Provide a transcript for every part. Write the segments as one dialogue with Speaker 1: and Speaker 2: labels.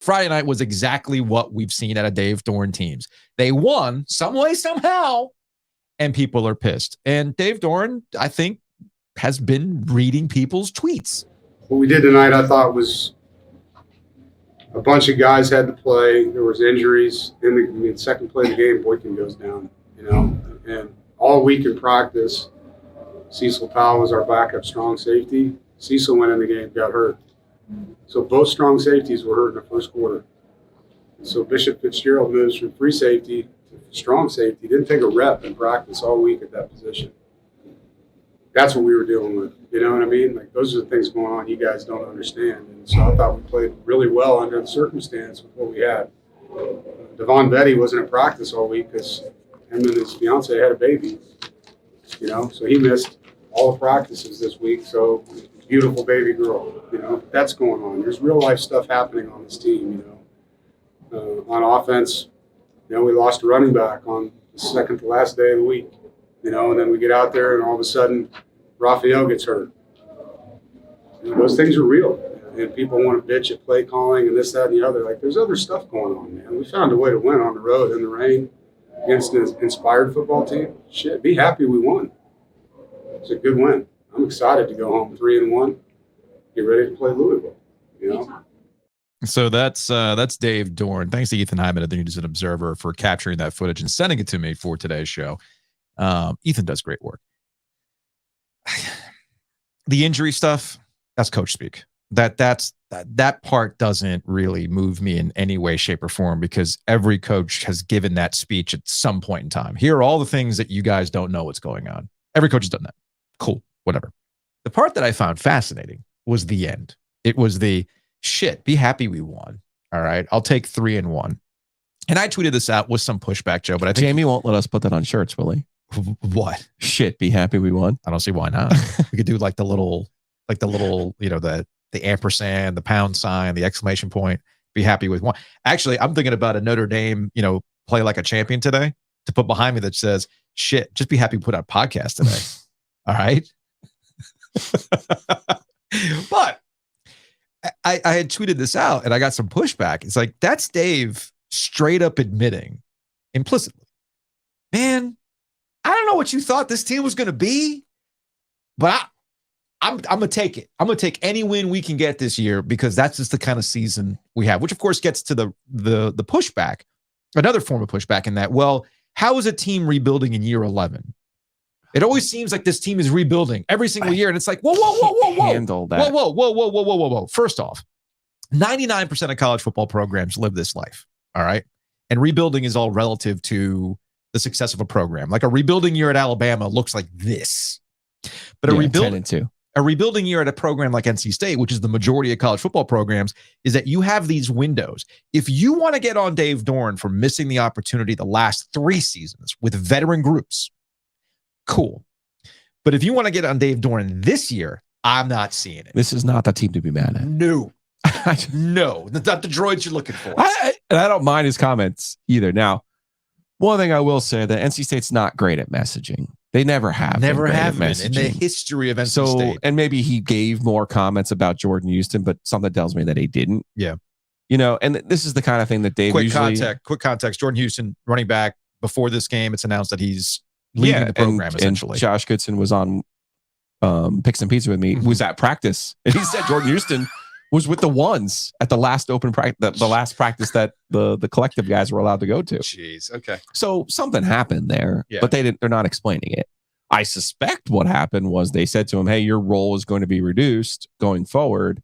Speaker 1: Friday night was exactly what we've seen out of Dave Doeren teams. They won some way, somehow, and people are pissed. And Dave Doeren, I think, has been reading people's tweets.
Speaker 2: What we did tonight, I thought, was a bunch of guys had to play. There was injuries. In the second play of the game, Boykin goes down, and all week in practice, Cecil Powell was our backup strong safety. Cecil went in the game, got hurt. So both strong safeties were hurt in the first quarter. And so Bishop Fitzgerald moves from free safety to strong safety. Didn't take a rep in practice all week at that position. That's what we were dealing with. You know what I mean? Like, those are the things going on you guys don't understand. And so I thought we played really well under the circumstance with what we had. Devon Betty wasn't in practice all week because him and his fiance had a baby. So he missed all the practices this week. So beautiful baby girl, that's going on. There's real life stuff happening on this team, on offense, we lost a running back on the second to last day of the week, and then we get out there and all of a sudden Raphael gets hurt. Those things are real, and people want to bitch at play calling and this, that, and the other. Like, there's other stuff going on, man. We found a way to win on the road in the rain against an inspired football team. Shit, be happy we won. It's a good win. I'm excited to go home 3-1, get ready to play Louisville.
Speaker 1: So that's Dave Doeren. Thanks to Ethan Hyman at the News and Observer for capturing that footage and sending it to me for today's show. Ethan does great work. The injury stuff, that's coach speak. That part doesn't really move me in any way, shape, or form, because every coach has given that speech at some point in time. Here are all the things that you guys don't know what's going on. Every coach has done that. Cool, whatever. The part that I found fascinating was the end. It was the shit, be happy we won. All right, I'll take 3-1. And I tweeted this out with some pushback, Joe, but I think
Speaker 3: Jamie won't let us put that on shirts, will he?
Speaker 1: What?
Speaker 3: Shit, be happy we won.
Speaker 1: I don't see why not. We could do like the little, the ampersand, the pound sign, the exclamation point, be happy with one. Actually, I'm thinking about a Notre Dame, play like a champion today to put behind me that says, shit, just be happy we put out a podcast today. All right. But I had tweeted this out and I got some pushback. It's like, that's Dave straight up admitting implicitly, man, I don't know what you thought this team was going to be, but I'm going to take it. I'm going to take any win we can get this year, because that's just the kind of season we have, which of course gets to the pushback, another form of pushback in that, well, how is a team rebuilding in year 11? It always seems like this team is rebuilding every single year. And it's like, whoa.
Speaker 3: Handle that.
Speaker 1: Whoa. First off, 99% of college football programs live this life. All right. And rebuilding is all relative to the success of a program. Like a rebuilding year at Alabama looks like this. But a rebuilding year at a program like NC State, which is the majority of college football programs, is that you have these windows. If you want to get on Dave Doeren for missing the opportunity the last 3 seasons with veteran groups, cool. But if you want to get on Dave Doeren this year, I'm not seeing it.
Speaker 3: This is not the team to be mad at.
Speaker 1: No. No. Not the droids you're looking for.
Speaker 3: And I don't mind his comments either. Now, one thing I will say, that NC State's not great at messaging. They never have.
Speaker 1: Never have been
Speaker 3: messaging
Speaker 1: in the history of NC State.
Speaker 3: And maybe he gave more comments about Jordan Houston, but something tells me that he didn't.
Speaker 1: Yeah.
Speaker 3: And this is the kind of thing that Dave
Speaker 1: Quick context. Jordan Houston, running back, before this game, it's announced that he's leaving the program, essentially.
Speaker 3: And Josh Goodson was on Picks and Pizza with me, was at practice. And he said Jordan Houston was with the ones at the last open practice, the last practice that the collective guys were allowed to go to.
Speaker 1: Jeez. Okay.
Speaker 3: So something happened there, but they're not explaining it. I suspect what happened was they said to him, hey, your role is going to be reduced going forward.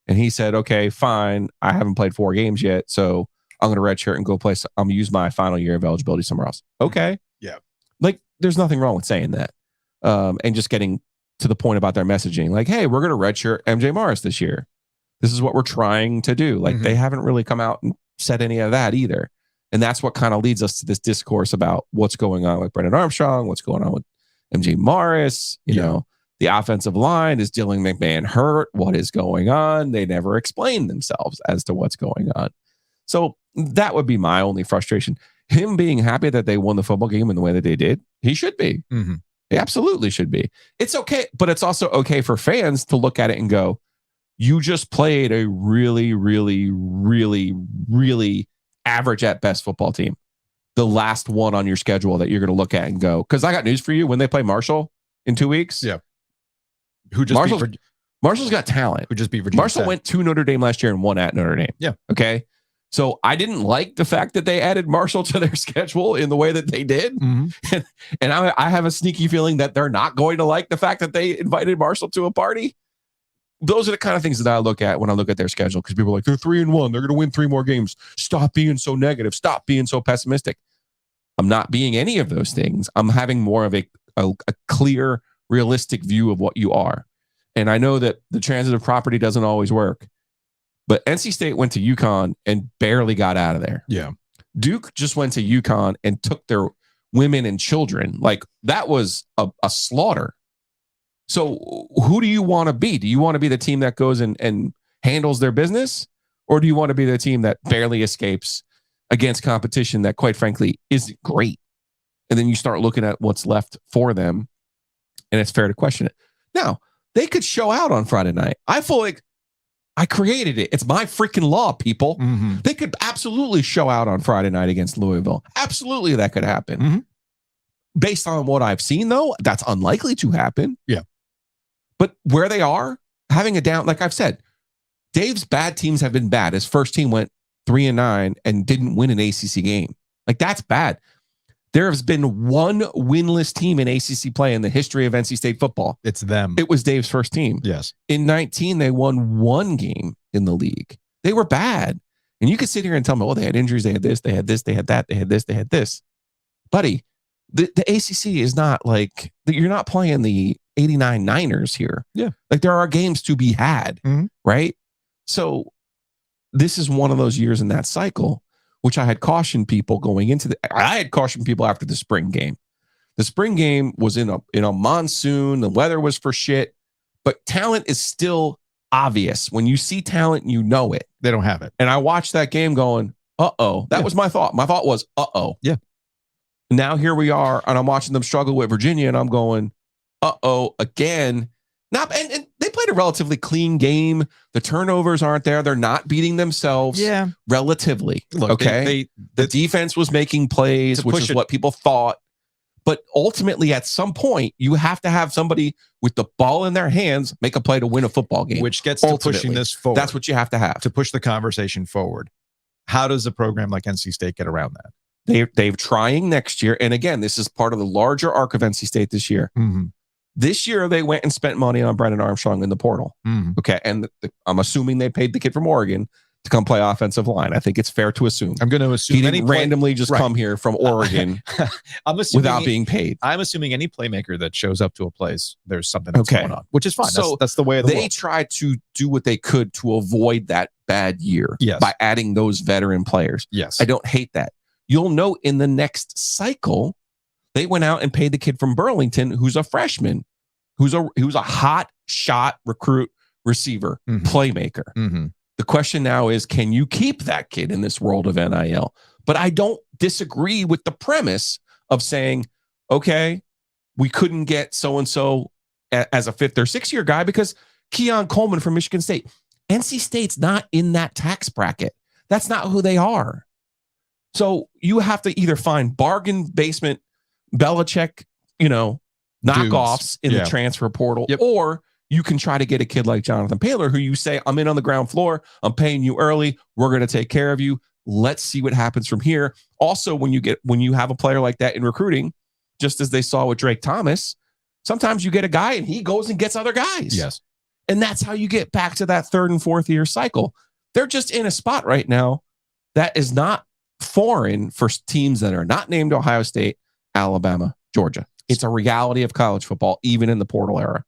Speaker 3: And he said, okay, fine. I haven't played 4 games yet, so I'm going to redshirt and go play. I'm going to use my final year of eligibility somewhere else. Okay.
Speaker 1: Yeah.
Speaker 3: Like, there's nothing wrong with saying that. And just getting to the point about their messaging. Like, hey, we're going to redshirt MJ Morris this year. This is what we're trying to do. Like, they haven't really come out and said any of that either. And that's what kind of leads us to this discourse about what's going on with Brendan Armstrong, what's going on with MJ Morris. You know, the offensive line, is Dylan McMahon hurt? What is going on? They never explain themselves as to what's going on. So that would be my only frustration. Him being happy that they won the football game in the way that they did, he should be. He absolutely should be. It's okay, but it's also okay for fans to look at it and go, you just played a really, really, really, really average at best football team. The last one on your schedule that you're going to look at and go, because I got news for you. When they play Marshall in 2 weeks,
Speaker 1: Yeah. Who just
Speaker 3: Marshall's got talent.
Speaker 1: Who just beat Virginia
Speaker 3: Marshall
Speaker 1: Tech.
Speaker 3: Went to Notre Dame last year and won at Notre Dame.
Speaker 1: Yeah.
Speaker 3: Okay. So I didn't like the fact that they added Marshall to their schedule in the way that they did.
Speaker 1: Mm-hmm.
Speaker 3: And I have a sneaky feeling that they're not going to like the fact that they invited Marshall to a party. Those are the kind of things that I look at when I look at their schedule, because people are like, they're 3-1. They're going to win 3 more games. Stop being so negative. Stop being so pessimistic. I'm not being any of those things. I'm having more of a clear, realistic view of what you are. And I know that the transitive property doesn't always work, but NC State went to UConn and barely got out of there.
Speaker 1: Yeah.
Speaker 3: Duke just went to UConn and took their women and children. Like, that was a slaughter. So who do you want to be? Do you want to be the team that goes and handles their business? Or do you want to be the team that barely escapes against competition that, quite frankly, isn't great? And then you start looking at what's left for them, and it's fair to question it. Now, they could show out on Friday night. I feel like I created it. It's my freaking law, people.
Speaker 1: Mm-hmm.
Speaker 3: They could absolutely show out on Friday night against Louisville. Absolutely, that could happen.
Speaker 1: Mm-hmm.
Speaker 3: Based on what I've seen, though, that's unlikely to happen.
Speaker 1: Yeah.
Speaker 3: But where they are, having a down, like I've said, Dave's bad teams have been bad. His first team went 3-9 and didn't win an ACC game. Like, that's bad. There has been one winless team in ACC play in the history of NC State football.
Speaker 1: It's them.
Speaker 3: It was Dave's first team.
Speaker 1: Yes.
Speaker 3: In 19, they won 1 game in the league. They were bad. And you could sit here and tell me, well, they had injuries, they had this, they had this, they had that, they had this, they had this. Buddy, the ACC is not like, you're not playing the 89 Niners here.
Speaker 1: Yeah.
Speaker 3: Like, there are games to be had, right? So this is one of those years in that cycle, which I had cautioned people going into I had cautioned people after the spring game. The spring game was in a monsoon. The weather was for shit, but talent is still obvious. When you see talent, you know it.
Speaker 1: They don't have it.
Speaker 3: And I watched that game going, uh-oh. That was my thought. My thought was, uh-oh.
Speaker 1: Yeah.
Speaker 3: Now here we are, and I'm watching them struggle with Virginia, and I'm going, uh-oh, again. And they played a relatively clean game. The turnovers aren't there. They're not beating themselves.
Speaker 1: Yeah.
Speaker 3: Relatively.
Speaker 1: Look,
Speaker 3: okay. The defense was making plays, which is what people thought. But ultimately, at some point, you have to have somebody with the ball in their hands make a play to win a football game.
Speaker 1: Which gets to pushing this forward.
Speaker 3: That's what you have to have.
Speaker 1: To push the conversation forward. How does a program like NC State get around that?
Speaker 3: They're trying next year. And again, this is part of the larger arc of NC State this year.
Speaker 1: Mm-hmm.
Speaker 3: This year, they went and spent money on Brennan Armstrong in the portal.
Speaker 1: Mm-hmm.
Speaker 3: Okay. And I'm assuming they paid the kid from Oregon to come play offensive line. I think it's fair to assume.
Speaker 1: I'm going to assume
Speaker 3: he didn't randomly just
Speaker 1: right.
Speaker 3: come here from Oregon without being paid.
Speaker 1: I'm assuming any playmaker that shows up to a place, there's something that's going on, which is fine. So that's the way of the world.
Speaker 3: They tried to do what they could to avoid that bad year
Speaker 1: yes.
Speaker 3: by adding those veteran players.
Speaker 1: Yes.
Speaker 3: I don't hate that. You'll note in the next cycle, they went out and paid the kid from Burlington, who's a freshman, who's a hot shot recruit receiver, playmaker.
Speaker 1: Mm-hmm.
Speaker 3: The question now is, can you keep that kid in this world of NIL? But I don't disagree with the premise of saying, okay, we couldn't get so-and-so as a 5th or 6th year guy because Keon Coleman from Michigan State. NC State's not in that tax bracket. That's not who they are. So you have to either find bargain basement Belichick, knockoffs in the transfer portal, or you can try to get a kid like Jonathan Paylor, who you say, I'm in on the ground floor. I'm paying you early. We're going to take care of you. Let's see what happens from here. Also, when you have a player like that in recruiting, just as they saw with Drake Thomas, sometimes you get a guy and he goes and gets other guys.
Speaker 1: Yes.
Speaker 3: And that's how you get back to that 3rd and 4th year cycle. They're just in a spot right now that is not foreign for teams that are not named Ohio State, Alabama, Georgia. It's a reality of college football, even in the portal era.